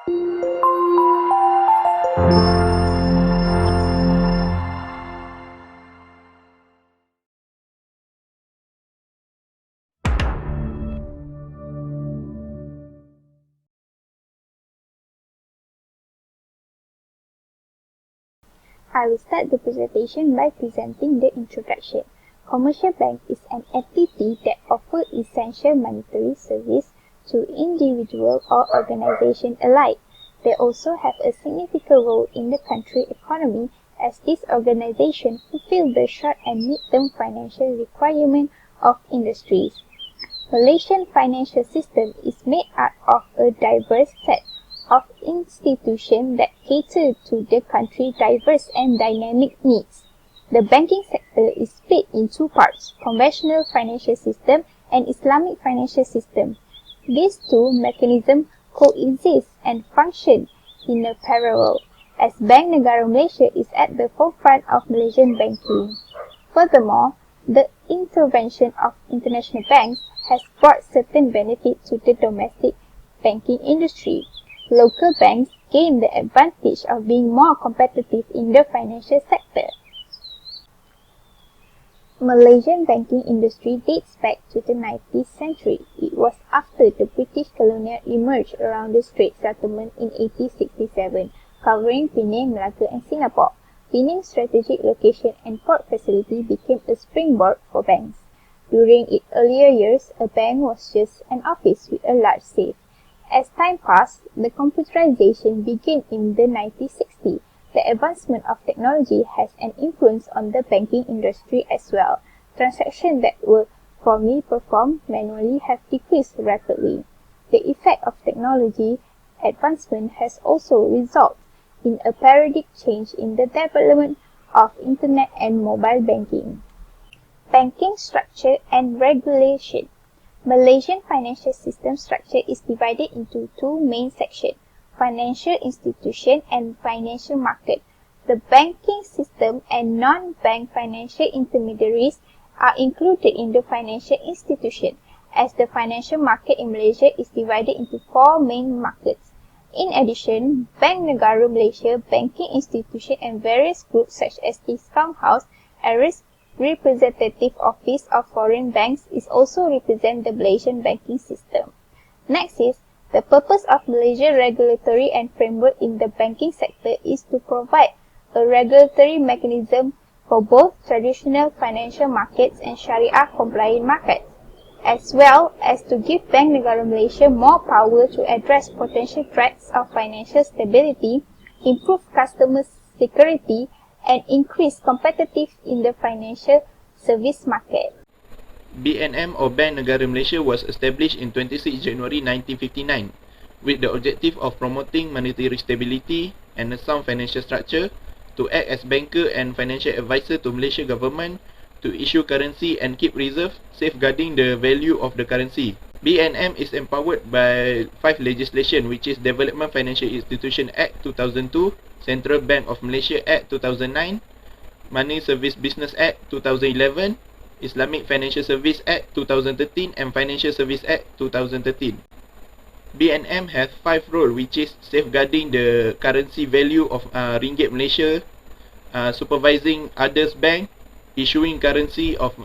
I will start the presentation by presenting the introduction. Commercial bank is an entity that offers essential monetary service to individual or organization alike. They also have a significant role in the country economy as these organizations fulfill the short and mid-term financial requirements of industries. Malaysian financial system is made up of a diverse set of institutions that cater to the country's diverse and dynamic needs. The banking sector is split in two parts, conventional financial system and Islamic financial system. These two mechanisms coexist and function in a parallel, as Bank Negara Malaysia is at the forefront of Malaysian banking. Furthermore, the intervention of international banks has brought certain benefits to the domestic banking industry. Local banks gain the advantage of being more competitive in the financial sector. Malaysian banking industry dates back to the 19th century. It was after the British colonial emerged around the Straits Settlement in 1867, covering Penang, Malacca and Singapore. Penang's strategic location and port facility became a springboard for banks. During its earlier years, a bank was just an office with a large safe. As time passed, the computerization began in the 1960s. The advancement of technology has an influence on the banking industry as well. Transactions that were formerly performed manually have decreased rapidly. The effect of technology advancement has also resulted in a paradigm change in the development of internet and mobile banking. Banking structure and regulation. Malaysian financial system structure is divided into two main sections, financial institution and financial market. The banking system and non-bank financial intermediaries are included in the financial institution, as the financial market in Malaysia is divided into four main markets. In addition, Bank Negara Malaysia, banking institution and various groups such as Discount House and Representative Office of Foreign Banks is also represent the Malaysian banking system. Next is, the purpose of Malaysian regulatory and framework in the banking sector is to provide a regulatory mechanism for both traditional financial markets and Sharia-compliant markets, as well as to give Bank Negara Malaysia more power to address potential threats of financial stability, improve customer security, and increase competitiveness in the financial service market. BNM or Bank Negara Malaysia was established in 26 January 1959 with the objective of promoting monetary stability and a sound financial structure, to act as banker and financial advisor to Malaysia government, to issue currency and keep reserve, safeguarding the value of the currency. BNM is empowered by 5 legislation, which is Development Financial Institution Act 2002, Central Bank of Malaysia Act 2009, Money Service Business Act 2011, Islamic Financial Service Act 2013 and Financial Service Act 2013. BNM has 5 roles, which is safeguarding the currency value of Ringgit Malaysia, supervising others bank, issuing currency of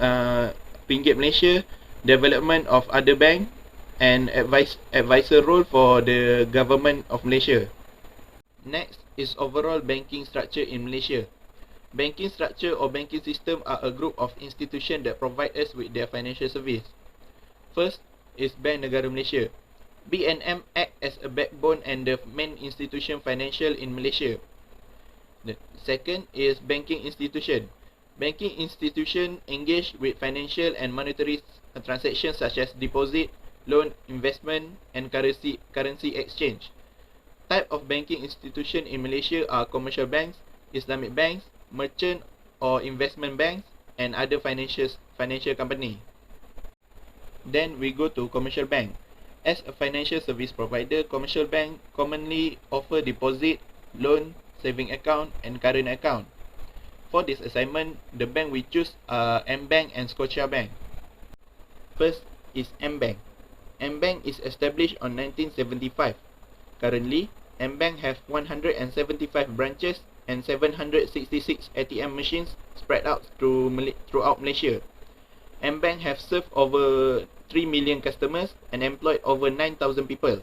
Ringgit Malaysia, development of other bank, and advisor role for the government of Malaysia. Next is overall banking structure in Malaysia. Banking structure or banking system are a group of institutions that provide us with their financial service. First is Bank Negara Malaysia. BNM act as a backbone and the main institution financial in Malaysia. The second is banking institution. Banking institution engage with financial and monetary transactions such as deposit, loan, investment, and currency exchange. Type of banking institution in Malaysia are commercial banks, Islamic banks, merchant or investment banks, and other financial company. Then we go to commercial bank. As a financial service provider, commercial bank commonly offer deposit, loan, saving account, and current account. For this assignment, the bank we choose are M-Bank and Scotiabank. First is M-Bank. M-Bank is established on 1975. Currently, AmBank have 175 branches and 766 ATM machines spread out throughout Malaysia. AmBank have served over 3 million customers and employed over 9,000 people.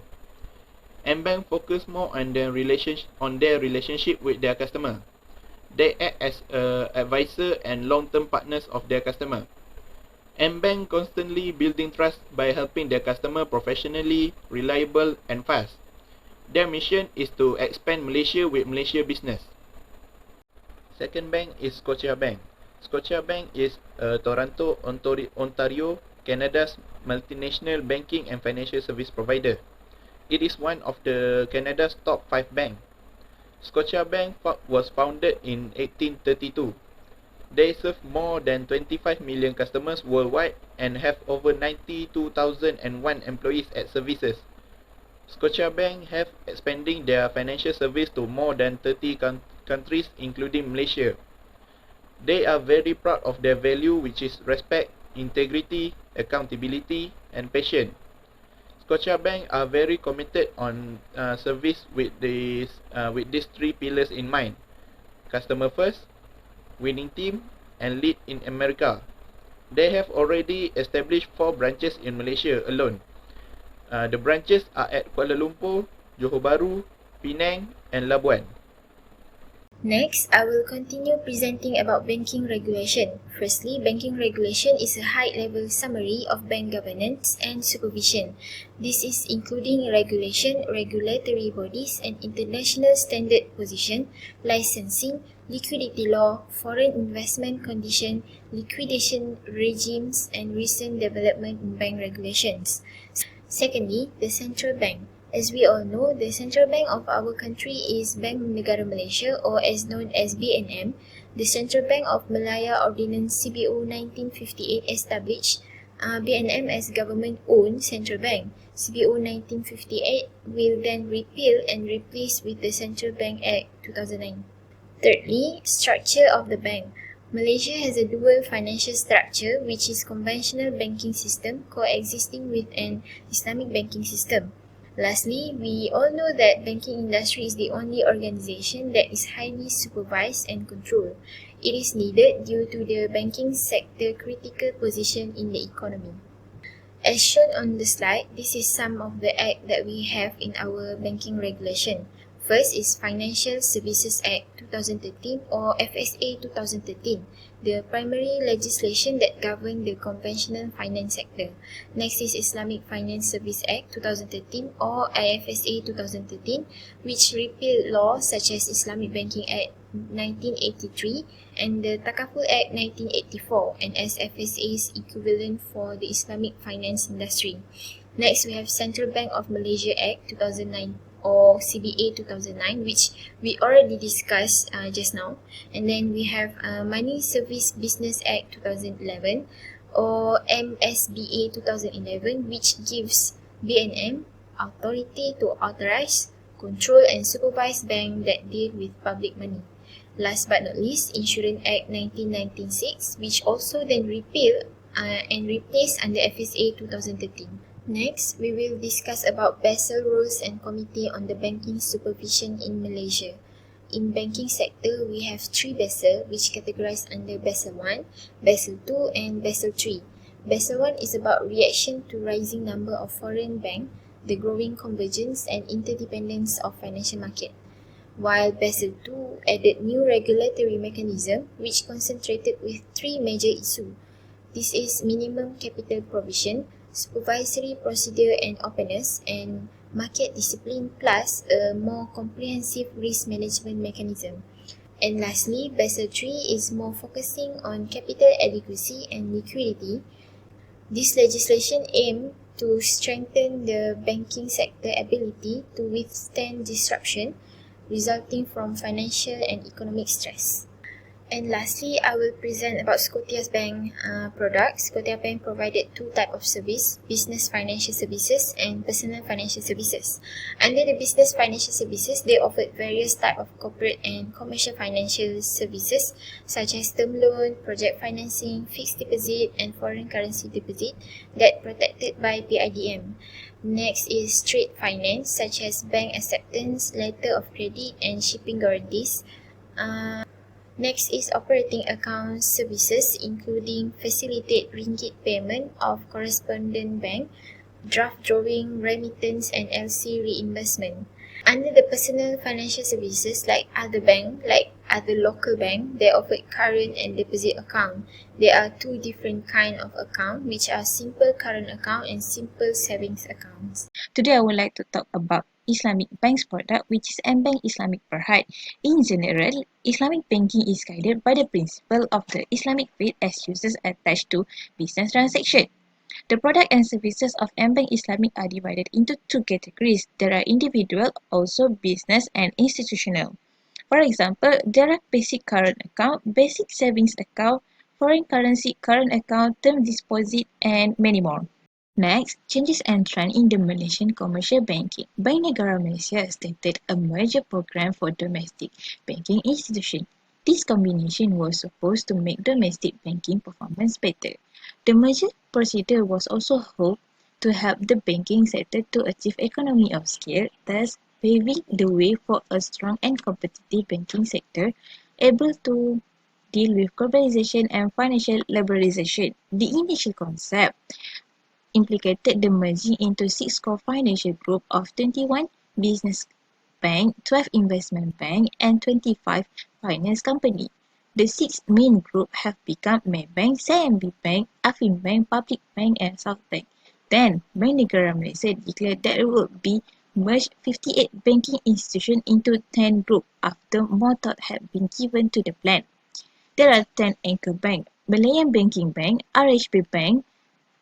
AmBank focus more on their relationship with their customer. They act as a advisor and long-term partners of their customer. AmBank constantly building trust by helping their customer professionally, reliable and fast. Their mission is to expand Malaysia with Malaysia business. Second bank is Scotiabank. Scotiabank is Toronto, Ontario, Canada's multinational banking and financial service provider. It is one of Canada's top 5 banks. Scotiabank was founded in 1832. They serve more than 25 million customers worldwide and have over 92,001 employees at services. Scotiabank have expanding their financial service to more than 30 countries including Malaysia. They are very proud of their value, which is respect, integrity, accountability and passion. Scotiabank are very committed on service with these 3 pillars in mind: customer first, winning team and lead in America. They have already established 4 branches in Malaysia alone. The branches are at Kuala Lumpur, Johor Bahru, Penang and Labuan. Next, I will continue presenting about banking regulation. Firstly, banking regulation is a high-level summary of bank governance and supervision. This is including regulation, regulatory bodies and international standard position, licensing, liquidity law, foreign investment condition, liquidation regimes and recent development in bank regulations. Secondly, the central bank. As we all know, the central bank of our country is Bank Negara Malaysia, or as known as BNM. The Central Bank of Malaya Ordinance CBO 1958 established BNM as government-owned central bank. CBO 1958 will then repeal and replace with the Central Bank Act 2009. Thirdly, structure of the bank. Malaysia has a dual financial structure, which is conventional banking system coexisting with an Islamic banking system. Lastly, we all know that banking industry is the only organization that is highly supervised and controlled. It is needed due to the banking sector critical position in the economy. As shown on the slide, this is some of the acts that we have in our banking regulation. First is Financial Services Act 2013 or FSA 2013, the primary legislation that governs the conventional finance sector. Next is Islamic Finance Service Act 2013 or IFSA 2013, which repealed laws such as Islamic Banking Act 1983 and the Takaful Act 1984 and as FSA's equivalent for the Islamic finance industry. Next, we have Central Bank of Malaysia Act 2009 or CBA 2009, which we already discussed just now. And then we have Money Service Business Act 2011 or MSBA 2011, which gives BNM authority to authorize, control and supervise banks that deal with public money. Last but not least, Insurance Act 1996, which also then repealed and replaced under FSA 2013. Next, we will discuss about Basel Rules and Committee on the Banking Supervision in Malaysia. In banking sector, we have 3 Basel, which categorized under Basel I, Basel II, and Basel III. Basel I is about reaction to rising number of foreign banks, the growing convergence and interdependence of financial market. While Basel II added new regulatory mechanism, which concentrated with 3 major issues. This is minimum capital provision, supervisory procedure and openness, and market discipline plus a more comprehensive risk management mechanism. And lastly, Basel III is more focusing on capital adequacy and liquidity. This legislation aims to strengthen the banking sector ability to withstand disruption resulting from financial and economic stress. And lastly, I will present about Scotiabank products. Scotiabank provided 2 types of service, business financial services and personal financial services. Under the business financial services, they offered various types of corporate and commercial financial services such as term loan, project financing, fixed deposit and foreign currency deposit that protected by PIDM. Next is trade finance, such as bank acceptance, letter of credit, and shipping guarantees. Next is operating account services, including facilitate ringgit payment of correspondent bank, draft drawing, remittance, and LC reimbursement. Under the personal financial services, like other local bank, they offer current and deposit account. There are two different kind of account, which are simple current account and simple savings accounts. Today, I would like to talk about Islamic Bank's product, which is Mbank Islamic Berhad. In general, Islamic banking is guided by the principle of the Islamic faith as uses attached to business transaction. The product and services of Mbank Islamic are divided into two categories. There are individual, also business and institutional. For example, there are basic current account, basic savings account, foreign currency current account, term deposit, and many more. Next, changes and trend in the Malaysian commercial banking. Bank Negara Malaysia started a merger program for domestic banking institutions. This combination was supposed to make domestic banking performance better. The merger procedure was also hoped to help the banking sector to achieve economy of scale, thus paving the way for a strong and competitive banking sector able to deal with globalization and financial liberalization. The initial concept implicated the merging into six core financial group of 21 business bank, 12 investment bank, and 25 finance company. The six main group have become Maybank, CIMB Bank, Afin Bank, Public Bank, and South Bank. Then, Bank Negara Malaysia declared that it would be merged 58 banking institutions into 10 group after more thought had been given to the plan. There are 10 anchor banks: Malayan Banking Bank, RHB Bank,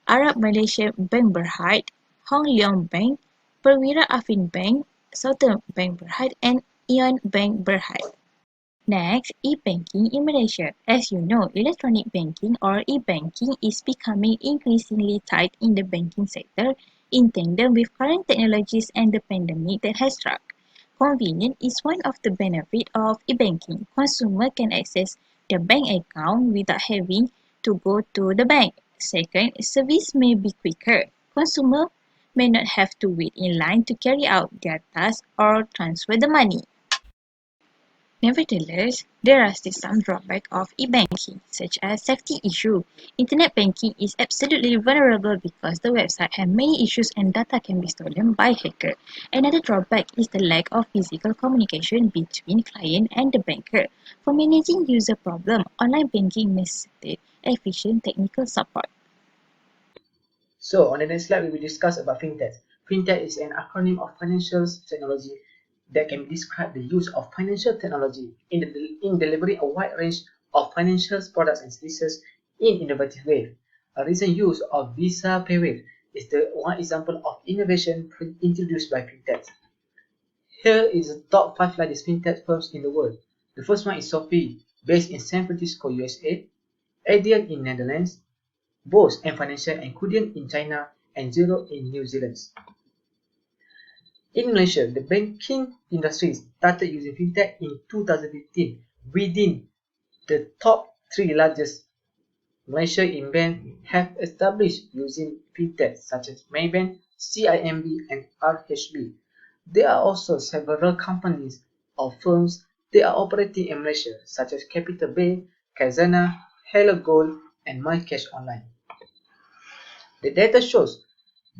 Arab Malaysia Bank Berhad, Hong Leong Bank, Perwira Afin Bank, Southern Bank Berhad, and Aeon Bank Berhad. Next, e-banking in Malaysia. As you know, electronic banking or e-banking is becoming increasingly tight in the banking sector in tandem with current technologies and the pandemic that has struck. Convenience is one of the benefits of e-banking. Consumer can access their bank account without having to go to the bank. Second, service may be quicker. Consumer may not have to wait in line to carry out their task or transfer the money. Nevertheless, there are still some drawbacks of e-banking, such as safety issue. Internet banking is absolutely vulnerable because the website has many issues and data can be stolen by hacker. Another drawback is the lack of physical communication between client and the banker. For managing user problem, online banking necessitates efficient technical support. So on the next slide, we will discuss about fintech. Fintech is an acronym of financial technology that can describe the use of financial technology in delivering a wide range of financial products and services in innovative way. A recent use of Visa PayWave is the one example of innovation introduced by fintech. Here is the top 5 largest fintech firms in the world. The first one is Sophie, based in San Francisco, USA, Adyen in Netherlands, Bose and Financial and Quadient in China, and Xero in New Zealand. In Malaysia, the banking industry started using fintech in 2015 within the top 3 largest. Malaysia in bank have established using fintech such as Maybank, CIMB, and RHB. There are also several companies or firms that are operating in Malaysia such as Capital Bay, Kazana, Hello Gold, and MyCash Online. The data shows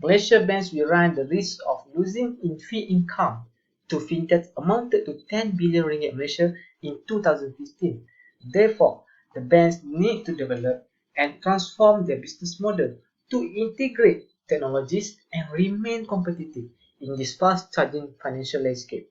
Malaysia banks will run the risk of losing in fee income to fintechs amounted to 10 billion ringgit Malaysia in 2015. Therefore, the banks need to develop and transform their business model to integrate technologies and remain competitive in this fast-changing financial landscape.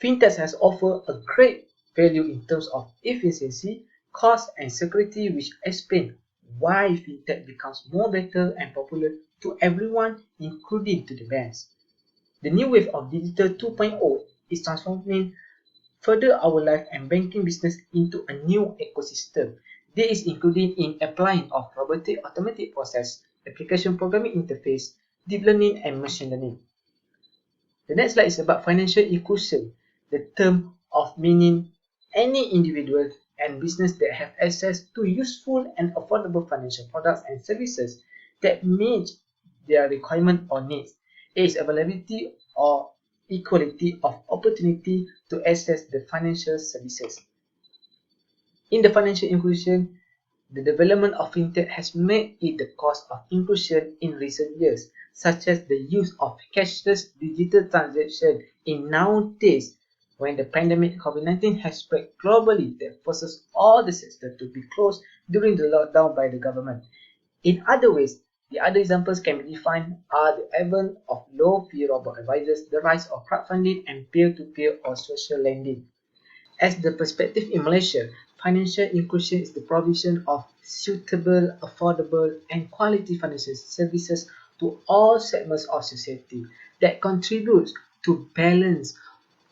Fintech has offered a great value in terms of efficiency, cost, and security, which explain why fintech becomes more better and popular to everyone, including to the banks. The new wave of Digital 2.0 is transforming further our life and banking business into a new ecosystem. This is including in applying of robotic automatic process, application programming interface, deep learning, and machine learning. The next slide is about financial inclusion, the term of meaning any individual and business that have access to useful and affordable financial products and services that meet their requirement or needs. A is availability or equality of opportunity to access the financial services. In the financial inclusion, the development of fintech has made it the cause of inclusion in recent years, such as the use of cashless digital transaction in nowadays when the pandemic COVID-19 has spread globally that forces all the sectors to be closed during the lockdown by the government. In other ways, the other examples can be defined are the advent of low-fee robo-advisors, the rise of crowdfunding, and peer-to-peer or social lending. As the perspective in Malaysia, financial inclusion is the provision of suitable, affordable, and quality financial services to all segments of society that contributes to balance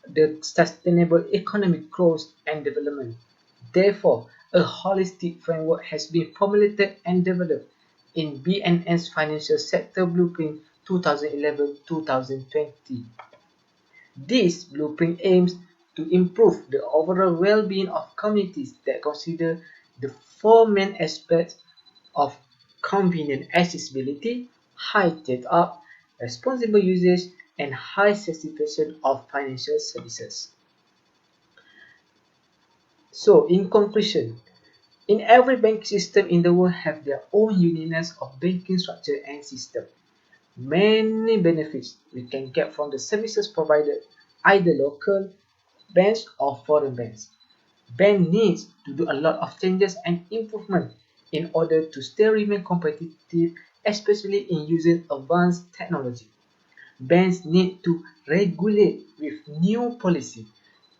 the sustainable economic growth and development. Therefore, a holistic framework has been formulated and developed in BN's Financial Sector Blueprint 2011-2020. This blueprint aims to improve the overall well-being of communities that consider the four main aspects of convenient accessibility, high take-up, responsible usage, and high satisfaction of financial services. So, in conclusion, in every banking system in the world have their own uniqueness of banking structure and system. Many benefits we can get from the services provided, either local banks or foreign banks. Bank needs to do a lot of changes and improvement in order to still remain competitive, especially in using advanced technology. Banks need to regulate with new policy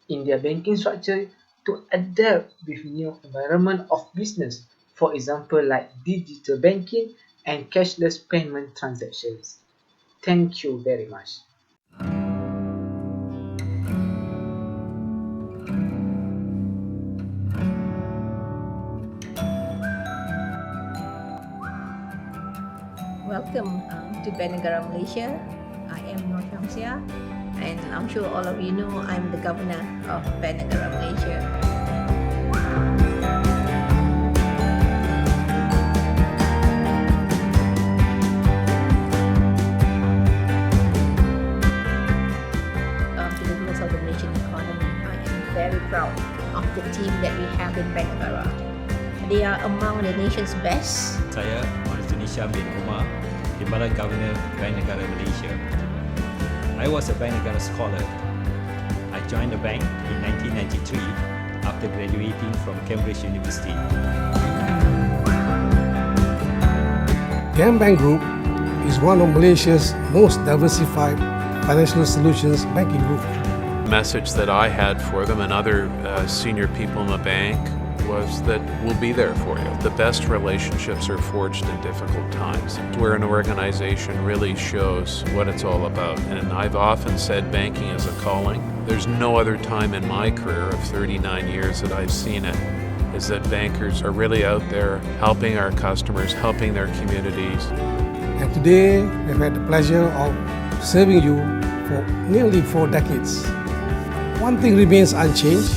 in their banking structure to adapt with new environment of business, for example like digital banking and cashless payment transactions. Thank you very much. Welcome to Bank Negara Malaysia. I am Nur Shamsia, and I'm sure all of you know I'm the governor of Bank Negara Malaysia. To the growth of the Malaysian economy, I am very proud of the team that we have in Bank Negara. They are among the nation's best. Saya Maurice bin Umar, Timbalan Governor Bank Negara Malaysia. I was a Bank Negara scholar. I joined the bank in 1993 after graduating from Cambridge University. The AmBank Group is one of Malaysia's most diversified financial solutions banking group. The message that I had for them and other senior people in the bank was that we'll be there for you. The best relationships are forged in difficult times, where an organization really shows what it's all about. And I've often said banking is a calling. There's no other time in my career of 39 years that I've seen it, is that bankers are really out there helping our customers, helping their communities. And today, we've had the pleasure of serving you for nearly 4 decades. One thing remains unchanged,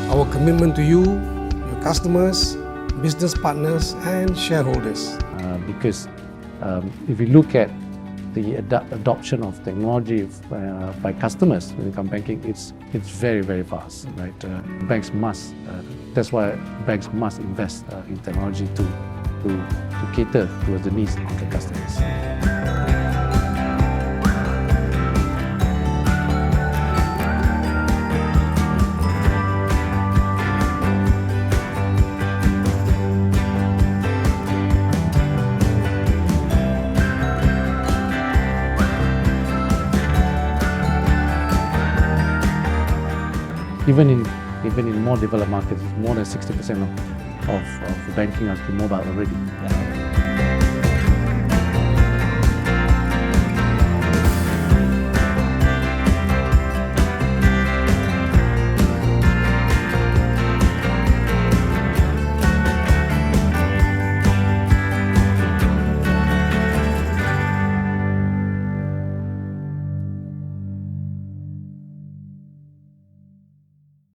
our commitment to you, your customers, business partners and shareholders. Because if you look at the adoption of technology by customers when it comes to banking, it's very, very fast, right? Banks must, that's why banks must invest in technology to cater towards the needs of the customers. Even in more developed markets, more than 60% of banking are through mobile already.